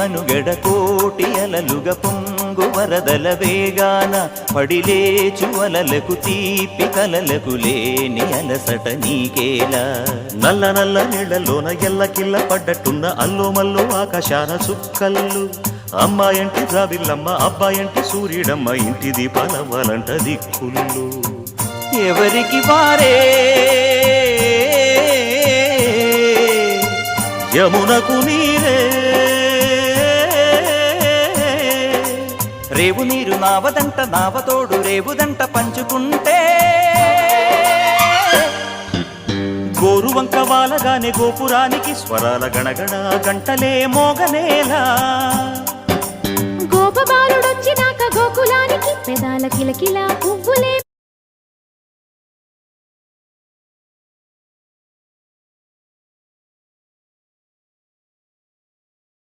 మనుగడ కోటి అలలుగ పొంగు వరదల వేగాన పడిలేచు అలలకు తీపి కలలకు లేని అలసట నీకేలా నల్ల నల్ల నీళ్లలోన ఎల్లకిల్ల పడ్డట్టున్న అల్లో మల్లో ఆకాశాన చుక్కల్లు అమ్మాయంటి జాబిల్లమ్మ అబ్బాయంటి సూర్యుడమ్మ ఇంటి దీపాలవ్వాలంట దిక్కుళ్ళు ఎవరికి వారే యమునకు నీరే రేవు నీరు నావదంట నావతోడు రేవుదంట పంచుకుంటే గోరువంక వాలగానే గోపురానికి స్వరాల గణగణ గంటలే మోగనేలా గోపబాలుడొచ్చినాక గోకులానికి పెదాల కిలకిల పువ్వులే